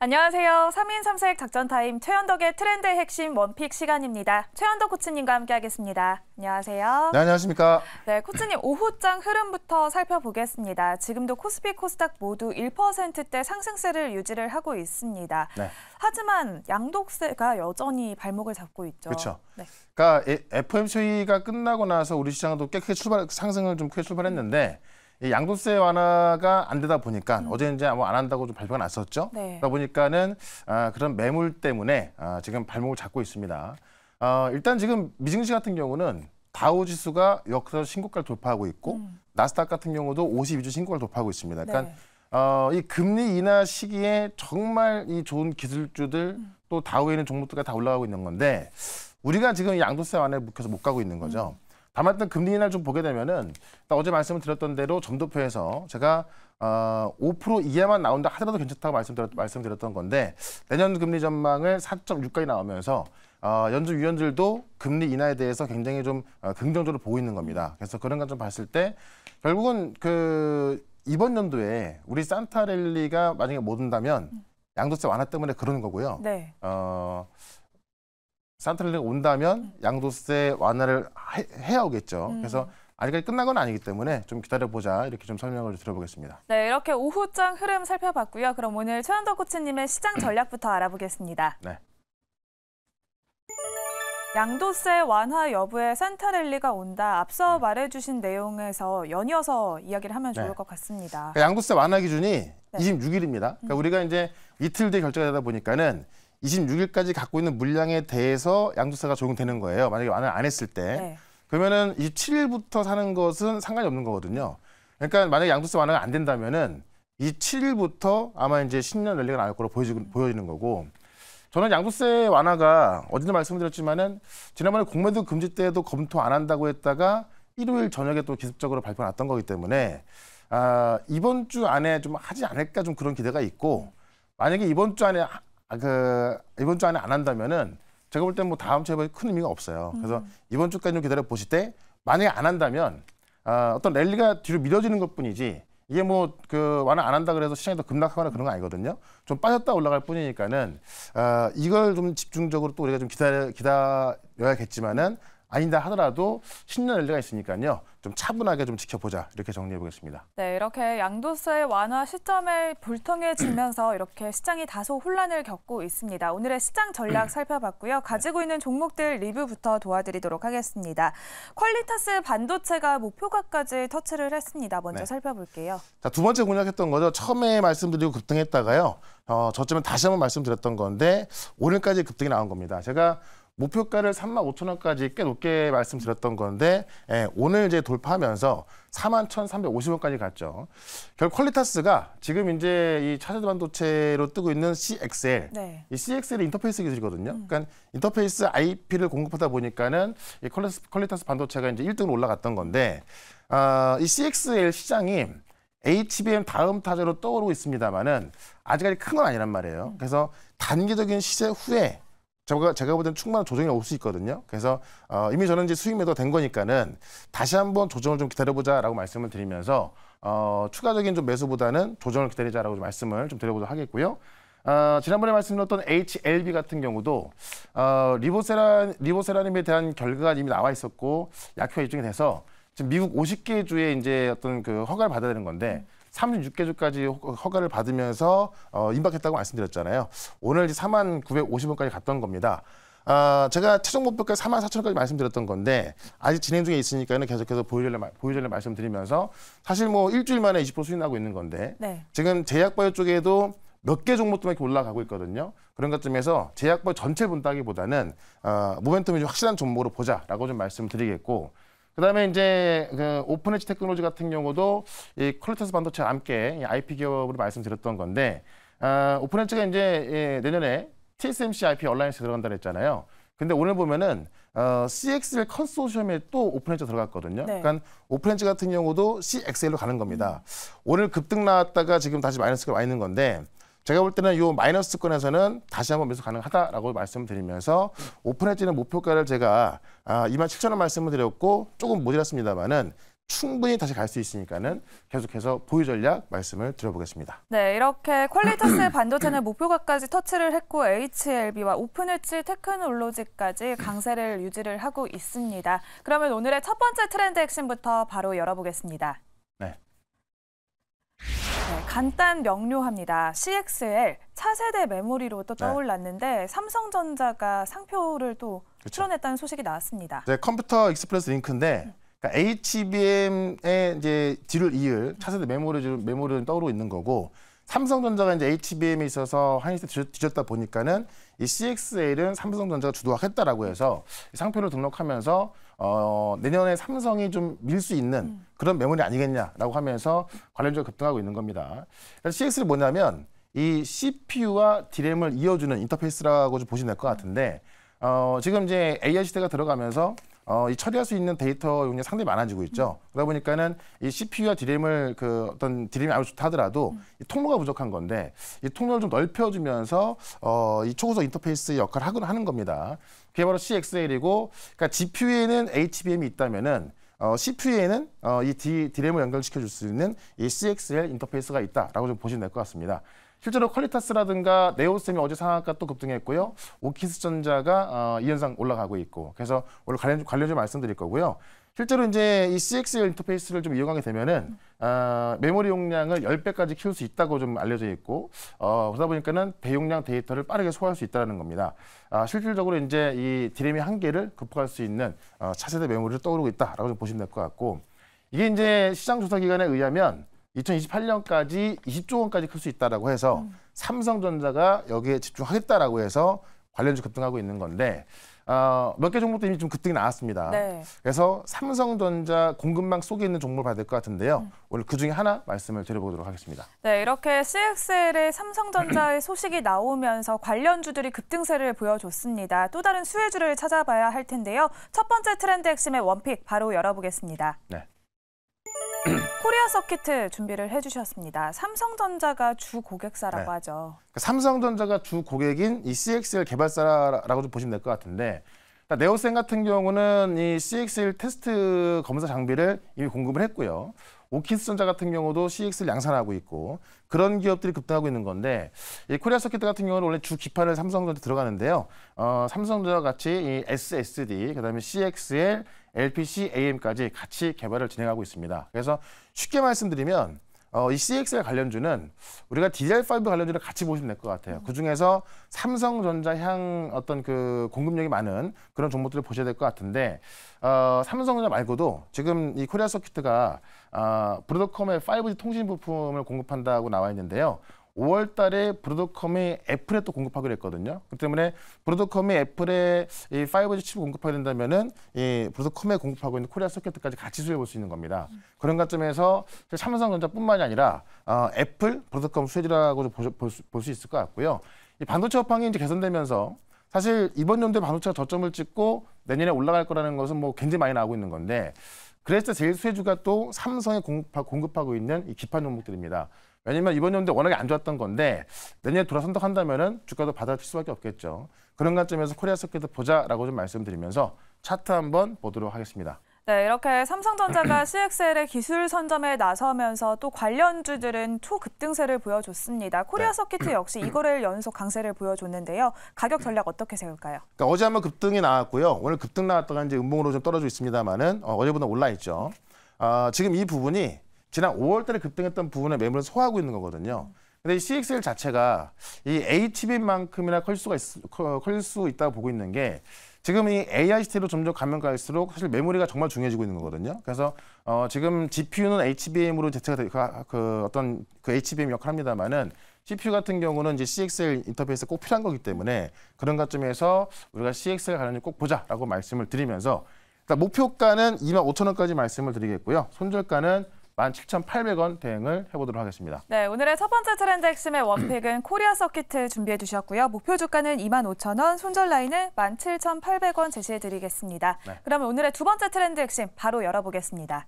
안녕하세요. 3인 3색 작전타임 최현덕의 트렌드의 핵심 원픽 시간입니다. 최현덕 코치님과 함께하겠습니다. 안녕하세요. 네, 안녕하십니까. 네, 코치님 오후장 흐름부터 살펴보겠습니다. 지금도 코스피, 코스닥 모두 1%대 상승세를 유지를 하고 있습니다. 네. 하지만 양독세가 여전히 발목을 잡고 있죠. 그렇죠. 네. 그러니까 FOMC가 끝나고 나서 우리 시장도 꽤 크게 상승을 좀 크게 출발했는데 이 양도세 완화가 안 되다 보니까 어제 이제 뭐 안 한다고 좀 발표가 났었죠. 네. 그러다 보니까는 그런 매물 때문에 지금 발목을 잡고 있습니다. 일단 지금 미증시 같은 경우는 다우 지수가 역사적 신고가를 돌파하고 있고 나스닥 같은 경우도 52주 신고가를 돌파하고 있습니다. 그러니까 이 금리 인하 시기에 정말 이 좋은 기술주들 또 다우에 있는 종목들과 다 올라가고 있는 건데 우리가 지금 이 양도세 완화에 묶여서 못 가고 있는 거죠. 다만 일단 금리 인하를 좀 보게 되면은 어제 말씀을 드렸던 대로 점도표에서 제가 5% 이하만 나온다 하더라도 괜찮다고 말씀드렸던 건데 내년 금리 전망을 4.6까지 나오면서 연준 위원들도 금리 인하에 대해서 굉장히 좀 긍정적으로 보고 있는 겁니다. 그래서 그런 것 좀 봤을 때 결국은 이번 연도에 우리 산타랠리가 만약에 못 온다면 양도세 완화 때문에 그러는 거고요. 네. 산타랠리가 온다면 양도세 완화를 해야 오겠죠. 그래서 아직까지 끝난 건 아니기 때문에 좀 기다려보자 이렇게 좀 설명을 드려보겠습니다. 네, 이렇게 오후장 흐름 살펴봤고요. 그럼 오늘 최현덕 코치님의 시장 전략부터 알아보겠습니다. 네. 양도세 완화 여부에 산타랠리가 온다. 앞서 말해주신 내용에서 연이어서 이야기를 하면 좋을 것 같습니다. 그러니까 양도세 완화 기준이 26일입니다. 그러니까 우리가 이제 이틀 뒤에 결정이 되다 보니까는 26일까지 갖고 있는 물량에 대해서 양도세가 적용되는 거예요. 만약에 완화 안 했을 때. 네. 그러면은 27일부터 사는 것은 상관이 없는 거거든요. 그러니까 만약에 양도세 완화가 안 된다면은 27일부터 아마 이제 신년 랠리가 나올 거로 보여지는 거고. 저는 양도세 완화가 어제도 말씀드렸지만은 지난번에 공매도 금지 때도 검토 안 한다고 했다가 일요일 저녁에 또 기습적으로 발표 났던 거기 때문에 이번 주 안에 좀 하지 않을까 좀 그런 기대가 있고 만약에 이번 주 안에 안 한다면은 제가 볼 땐 뭐 다음 주에 큰 의미가 없어요. 그래서 이번 주까지 좀 기다려 보실 때 만약에 안 한다면 어떤 랠리가 뒤로 미뤄지는 것뿐이지 이게 뭐 완화 안 한다 그래서 시장이 더 급락하거나 그런 거 아니거든요. 좀 빠졌다 올라갈 뿐이니까는 이걸 좀 집중적으로 또 우리가 좀 기다려야겠지만은 아니다 하더라도 신년 랠리가 있으니까요. 좀 차분하게 좀 지켜보자 이렇게 정리해 보겠습니다. 네, 이렇게 양도세 완화 시점에 불통해지면서 이렇게 시장이 다소 혼란을 겪고 있습니다. 오늘의 시장 전략 살펴봤고요. 가지고 있는 종목들 리뷰부터 도와드리도록 하겠습니다. 퀄리타스 반도체가 목표가까지 터치를 했습니다. 먼저 살펴볼게요. 자, 두 번째 공략했던 거죠. 처음에 말씀드리고 급등했다가요. 저점에 다시 한번 말씀드렸던 건데 오늘까지 급등이 나온 겁니다. 제가 목표가를 35,000원까지 꽤 높게 말씀드렸던 건데 오늘 이제 돌파하면서 41,350원까지 갔죠. 결국 퀄리타스가 지금 이제 이 차세대 반도체로 뜨고 있는 CXL, 이 CXL이 인터페이스 기술이거든요. 그러니까 인터페이스 IP를 공급하다 보니까는 이 퀄리타스 반도체가 이제 1등으로 올라갔던 건데 이 CXL 시장이 HBM 다음 타자로 떠오르고 있습니다만은 아직까지 큰 건 아니란 말이에요. 그래서 단기적인 시세 후에 제가 볼 때는 충분한 조정이 올 수 있거든요. 그래서 이미 저는 이제 수익 매도가 된 거니까는 다시 한번 조정을 좀 기다려보자라고 말씀을 드리면서 추가적인 좀 매수보다는 조정을 기다리자라고 좀 말씀을 좀 드려보도록 하겠고요. 지난번에 말씀드렸던 HLB 같은 경우도 리보세라님에 대한 결과가 이미 나와 있었고 약효가 입증이 돼서 지금 미국 50개 주에 이제 어떤 허가를 받아야 되는 건데 36개 주까지 허가를 받으면서 임박했다고 말씀드렸잖아요. 오늘 49,950원까지 갔던 겁니다. 제가 최종 목표가 44,000원까지 말씀드렸던 건데 아직 진행 중에 있으니까는 계속해서 보유전략 말씀드리면서 사실 뭐 일주일 만에 20% 수익 나고 있는 건데 지금 제약바이오 쪽에도 몇 개 종목도 이렇게 올라가고 있거든요. 그런 것쯤에서 제약바이오 전체를 본다기보다는 모멘텀이 좀 확실한 종목으로 보자라고 좀 말씀드리겠고. 그다음에 이제 오픈엣지 테크놀로지 같은 경우도 이 퀄리타스 반도체와 함께 IP 기업으로 말씀드렸던 건데 오픈엣지가 이제 내년에 TSMC IP 얼라이언스에 들어간다 그랬잖아요. 근데 오늘 보면은 CXL 컨소시엄에 또 오픈엣지가 들어갔거든요. 그러니까 오픈엣지 같은 경우도 CXL로 가는 겁니다. 오늘 급등 나왔다가 지금 다시 마이너스가 와 있는 건데 제가 볼 때는 이 마이너스권에서는 다시 한번 매수 가능하다라고 말씀을 드리면서 오픈엣지는 목표가를 제가 27,000원 말씀을 드렸고 조금 모자랐습니다만은 충분히 다시 갈 수 있으니까는 계속해서 보유 전략 말씀을 드려보겠습니다. 네, 이렇게 퀄리터스 반도체는 목표가까지 터치를 했고 HLB와 오픈엣지 테크놀로지까지 강세를 유지를 하고 있습니다. 그러면 오늘의 첫 번째 트렌드 핵심부터 바로 열어보겠습니다. 네. 네, 간단 명료합니다. CXL 차세대 메모리로 또 떠올랐는데 삼성전자가 상표를 또 출원했다는 소식이 나왔습니다. 네, 컴퓨터 익스프레스 링크인데 그러니까 HBM의 이제 뒤를 이을 차세대 메모리를 떠오르고 있는 거고 삼성전자가 이제 HBM에 있어서 한시대 뒤졌다 보니까는 이 CXL은 삼성전자가 주도하겠다라고 해서 상표를 등록하면서 내년에 삼성이 좀 밀 수 있는 그런 메모리 아니겠냐라고 하면서 관련주가 급등하고 있는 겁니다. CXL이 뭐냐면 이 CPU와 D램을 이어주는 인터페이스라고 좀 보시면 될 것 같은데 지금 이제 AI 시대가 들어가면서 이 처리할 수 있는 데이터 용량이 상당히 많아지고 있죠. 그러다 보니까는 이 CPU와 D램을 어떤 D램이 아주 좋다 하더라도 이 통로가 부족한 건데 이 통로를 좀 넓혀주면서 이 초고속 인터페이스 역할을 하는 겁니다. 그게 바로 CXL이고, 그러니까 GPU에는 HBM이 있다면은 CPU에는 이 D램을 연결시켜 줄 수 있는 이 CXL 인터페이스가 있다라고 좀 보시면 될 것 같습니다. 실제로 퀄리타스라든가 네오셈이 어제 상한가 또 급등했고요. 오키스전자가 이 현상 올라가고 있고, 그래서 오늘 관련주 말씀드릴 거고요. 실제로 이제 이 CXL 인터페이스를 좀 이용하게 되면은 메모리 용량을 10배까지 키울 수 있다고 좀 알려져 있고, 그러다 보니까는 대용량 데이터를 빠르게 소화할 수 있다는 겁니다. 실질적으로 이제 이 D램의 한계를 극복할 수 있는 차세대 메모리를 떠오르고 있다라고 좀 보시면 될 것 같고, 이게 이제 시장 조사 기관에 의하면 2028년까지 20조 원까지 클 수 있다라고 해서 삼성전자가 여기에 집중하겠다라고 해서 관련주 급등하고 있는 건데 몇 개 종목도 이미 좀 급등이 나왔습니다. 네. 그래서 삼성전자 공급망 속에 있는 종목을 봐야 될 것 같은데요. 오늘 그중에 하나 말씀을 드려보도록 하겠습니다. 네, 이렇게 CXL의 삼성전자의 소식이 나오면서 관련주들이 급등세를 보여줬습니다. 또 다른 수혜주를 찾아봐야 할 텐데요. 첫 번째 트렌드 핵심의 원픽 바로 열어보겠습니다. 네. 코리아 서키트 준비를 해주셨습니다. 삼성전자가 주 고객사라고 하죠. 삼성전자가 주 고객인 이 CXL 개발사라고 좀 보시면 될 것 같은데, 네오셈 같은 경우는 이 CXL 테스트 검사 장비를 이미 공급을 했고요. 오키스전자 같은 경우도 CXL 양산하고 있고 그런 기업들이 급등하고 있는 건데, 이 코리아 서키트 같은 경우는 원래 주 기판을 삼성전자 들어가는데요. 삼성전자 같이 이 SSD, 그다음에 CXL, LPC, AM까지 같이 개발을 진행하고 있습니다. 그래서 쉽게 말씀드리면 이 CXL 관련주는 우리가 DDR5 관련주를 같이 보시면 될 것 같아요. 그 중에서 삼성전자 향 어떤 그 공급력이 많은 그런 종목들을 보셔야 될 것 같은데, 삼성전자 말고도 지금 이 코리아 서키트가 브로드컴의 5G 통신 부품을 공급한다고 나와 있는데요. 5월 달에 브로드컴이 애플에 또 공급하기로 했거든요. 그렇기 때문에 브로드컴이 애플에 이 5G 칩을 공급하게 된다면은 이 브로드컴에 공급하고 있는 코리아 서키트까지 같이 수혜해 볼 수 있는 겁니다. 그런 관점에서 삼성전자뿐만이 아니라 애플, 브로드컴 수혜주라고 볼 수 있을 것 같고요. 이 반도체 업황이 이제 개선되면서 사실 이번 연도에 반도체가 저점을 찍고 내년에 올라갈 거라는 것은 뭐 굉장히 많이 나오고 있는 건데, 그래서 제일 수혜주가 또 삼성에 공급하고 있는 이 기판 종목들입니다. 왜냐면 이번 연도에 워낙에 안 좋았던 건데 내년에 돌아선다 한다면은 주가도 받아칠 수밖에 없겠죠. 그런 관점에서 코리아 서키트 보자라고 좀 말씀드리면서 차트 한번 보도록 하겠습니다. 네, 이렇게 삼성전자가 CXL의 기술 선점에 나서면서 또 관련주들은 초급등세를 보여줬습니다. 코리아 서키트 역시 이거를 연속 강세를 보여줬는데요. 가격 전략 어떻게 세울까요? 그러니까 어제 한번 급등이 나왔고요. 오늘 급등 나왔다가 이제 음봉으로 좀 떨어져 있습니다만은 어제보다 올라 있죠. 지금 이 부분이 지난 5월 달에 급등했던 부분의 매물을 소화하고 있는 거거든요. 근데 이 CXL 자체가 이 HBM만큼이나 클 수 있다고 보고 있는 게, 지금 이 AI 시대로 점점 가면 갈수록 사실 메모리가 정말 중요해지고 있는 거거든요. 그래서 지금 GPU는 HBM으로 대체가 어떤 HBM 역할을 합니다만은 CPU 같은 경우는 이제 CXL 인터페이스 꼭 필요한 거기 때문에 그런 관점에서 우리가 CXL 관련주 꼭 보자라고 말씀을 드리면서, 일단 목표가는 25,000원까지 말씀을 드리겠고요. 손절가는 17,800원 대응을 해보도록 하겠습니다. 네, 오늘의 첫 번째 트렌드 핵심의 원픽은 코리아 서키트 준비해 주셨고요. 목표 주가는 25,000원, 손절 라인은 17,800원 제시해 드리겠습니다. 네. 그러면 오늘의 두 번째 트렌드 핵심 바로 열어보겠습니다.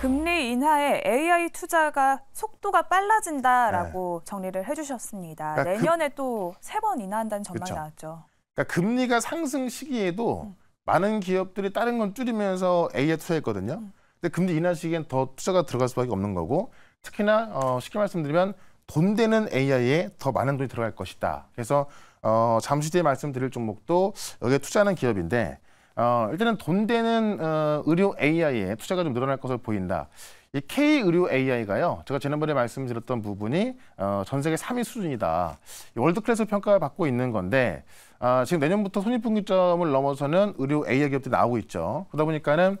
금리 인하에 AI 투자가 속도가 빨라진다라고 정리를 해주셨습니다. 그러니까 내년에 또 3번 인하한다는 전망이 그렇죠. 나왔죠. 그러니까 금리가 상승 시기에도 많은 기업들이 다른 건 줄이면서 A에 투자했거든요. 근데 금리 인하 시기엔 더 투자가 들어갈 수밖에 없는 거고 특히나 쉽게 말씀드리면 돈 되는 AI에 더 많은 돈이 들어갈 것이다. 그래서 잠시 뒤에 말씀드릴 종목도 여기에 투자하는 기업인데 일단은 돈 되는 의료 AI에 투자가 좀 늘어날 것으로 보인다. 이 K 의료 AI가요. 제가 지난번에 말씀드렸던 부분이 전 세계 3위 수준이다. 월드 클래스 평가를 받고 있는 건데 지금 내년부터 손익분기점을 넘어서는 의료 AI 기업들이 나오고 있죠. 그러다 보니까는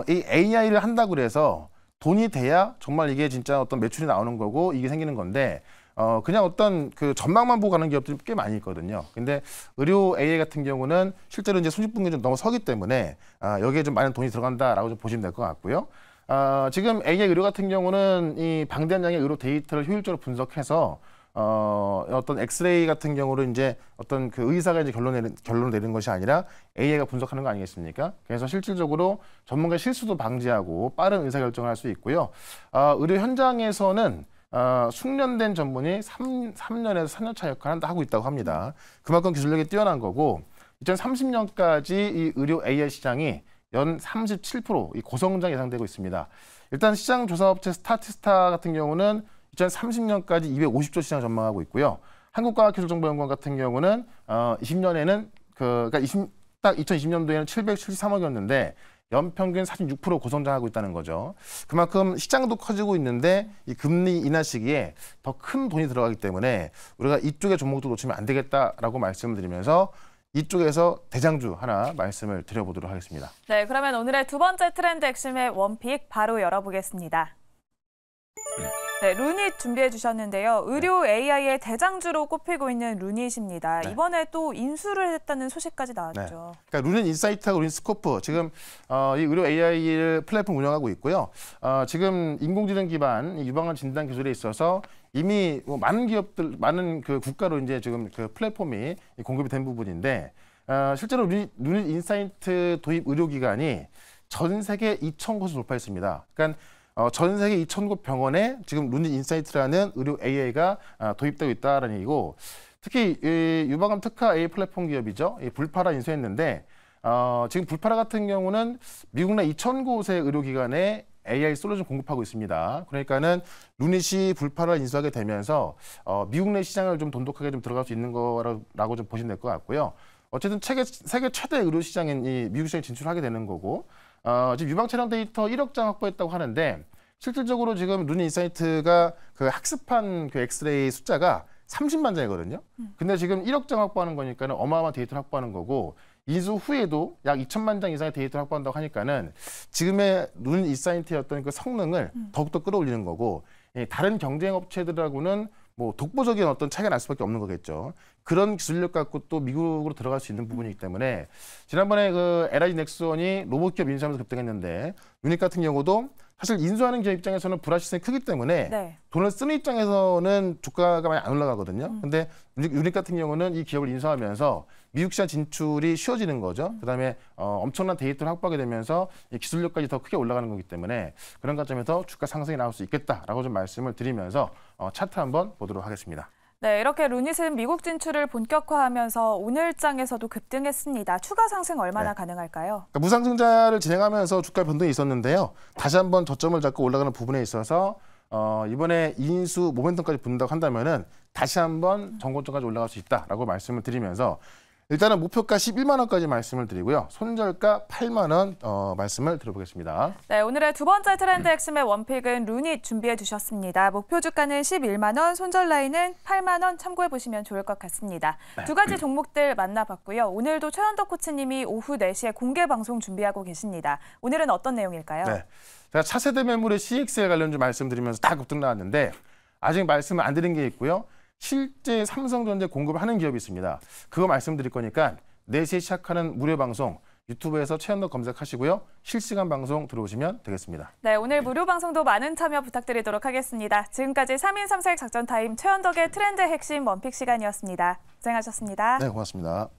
이 AI를 한다고 그래서 돈이 돼야 정말 이게 진짜 어떤 매출이 나오는 거고 이게 생기는 건데 그냥 어떤 그 전망만 보고 가는 기업들이 꽤 많이 있거든요. 근데 의료 AI 같은 경우는 실제로 이제 손익분기 좀 넘어서기 때문에 여기에 좀 많은 돈이 들어간다라고 좀 보시면 될 것 같고요. 지금 AI 의료 같은 경우는 이 방대한 양의 의료 데이터를 효율적으로 분석해서 어떤 엑스레이 같은 경우로 이제 어떤 그 의사가 이제 결론을 내리는 것이 아니라 AI가 분석하는 거 아니겠습니까? 그래서 실질적으로 전문가의 실수도 방지하고 빠른 의사결정을 할 수 있고요. 의료 현장에서는 숙련된 전문이 3년에서 4년 차 역할을 하고 있다고 합니다. 그만큼 기술력이 뛰어난 거고 2030년까지 이 의료 AI 시장이 연 37% 이 고성장 예상되고 있습니다. 일단 시장 조사업체 스타티스타 같은 경우는 2030년까지 250조 시장 전망하고 있고요. 한국과학기술정보연구원 같은 경우는 20년에는 딱 2020년도에는 773억이었는데 연평균 46% 고성장하고 있다는 거죠. 그만큼 시장도 커지고 있는데 이 금리 인하 시기에 더 큰 돈이 들어가기 때문에 우리가 이쪽의 종목도 놓치면 안 되겠다라고 말씀을 드리면서 이쪽에서 대장주 하나 말씀을 드려보도록 하겠습니다. 네, 그러면 오늘의 두 번째 트렌드 핵심의 원픽 바로 열어보겠습니다. 네, 루닛 준비해 주셨는데요. 의료 AI의 대장주로 꼽히고 있는 루닛입니다. 네. 이번에 또 인수를 했다는 소식까지 나왔죠. 네. 그러니까 루닛 인사이트하고 루닛 스코프 지금 이 의료 AI를 플랫폼 운영하고 있고요. 지금 인공지능 기반 유방암 진단 기술에 있어서 이미 뭐 많은 기업들, 많은 그 국가로 이제 지금 그 플랫폼이 공급이 된 부분인데 실제로 루닛 인사이트 도입 의료기관이 전 세계 2,000곳을 돌파했습니다. 그러니까 전 세계 2,000곳 병원에 지금 루닛 인사이트라는 의료 AI가 도입되고 있다는 얘기고 특히 이 유방암 특화 AI 플랫폼 기업이죠. 이 불파라 인수했는데 지금 불파라 같은 경우는 미국 내 2,000곳의 의료기관에 AI 솔루션 공급하고 있습니다. 그러니까는 루닛이 불파를 인수하게 되면서 미국 내 시장을 좀 돈독하게 좀 들어갈 수 있는 거라고 좀 보시면 될 것 같고요. 어쨌든 세계 최대 의료 시장인 이 미국 시장에 진출하게 되는 거고 지금 유방 촬영 데이터 1억 장 확보했다고 하는데 실질적으로 지금 루닛 인사이트가 그 학습한 그 엑스레이 숫자가 30만 장이거든요. 근데 지금 1억 장 확보하는 거니까는 어마어마한 데이터를 확보하는 거고 인수 후에도 약 2천만 장 이상의 데이터를 확보한다고 하니까는 지금의 루닛 인사이트의 어떤 그 성능을 더욱더 끌어올리는 거고 다른 경쟁 업체들하고는 뭐 독보적인 어떤 차이가 날 수밖에 없는 거겠죠. 그런 기술력 갖고 또 미국으로 들어갈 수 있는 부분이기 때문에 지난번에 그 LG 넥스원이 로봇 기업 인수하면서 급등했는데 루닛 같은 경우도 사실 인수하는 기업 입장에서는 불확실성이 크기 때문에 네. 돈을 쓰는 입장에서는 주가가 많이 안 올라가거든요. 근데 유닛 같은 경우는 이 기업을 인수하면서 미국 시장 진출이 쉬워지는 거죠. 그다음에 엄청난 데이터를 확보하게 되면서 이 기술력까지 더 크게 올라가는 거기 때문에 그런 관점에서 주가 상승이 나올 수 있겠다라고 좀 말씀을 드리면서 차트 한번 보도록 하겠습니다. 네, 이렇게 루닛은 미국 진출을 본격화하면서 오늘장에서도 급등했습니다. 추가 상승 얼마나 가능할까요? 그러니까 무상증자를 진행하면서 주가 변동이 있었는데요. 다시 한번 저점을 잡고 올라가는 부분에 있어서 이번에 인수 모멘텀까지 붙는다고 한다면은 다시 한번 전고점까지 올라갈 수 있다라고 말씀을 드리면서 일단은 목표가 11만 원까지 말씀을 드리고요. 손절가 8만 원 말씀을 드려보겠습니다. 네, 오늘의 두 번째 트렌드 핵심의 원픽은 루닛 준비해 주셨습니다. 목표 주가는 11만 원, 손절 라인은 8만 원 참고해 보시면 좋을 것 같습니다. 두 가지 종목들 만나봤고요. 오늘도 최현덕 코치님이 오후 4시에 공개 방송 준비하고 계십니다. 오늘은 어떤 내용일까요? 네, 제가 차세대 매물의 CXL 관련 좀 말씀드리면서 다 급등 나왔는데 아직 말씀을 안 드린 게 있고요. 실제 삼성전자 공급을 하는 기업이 있습니다. 그거 말씀드릴 거니까 4시에 시작하는 무료 방송 유튜브에서 최현덕 검색하시고요. 실시간 방송 들어오시면 되겠습니다. 네, 오늘 무료 방송도 많은 참여 부탁드리도록 하겠습니다. 지금까지 3인 3색 작전 타임 최현덕의 트렌드 핵심 원픽 시간이었습니다. 고생하셨습니다. 네, 고맙습니다.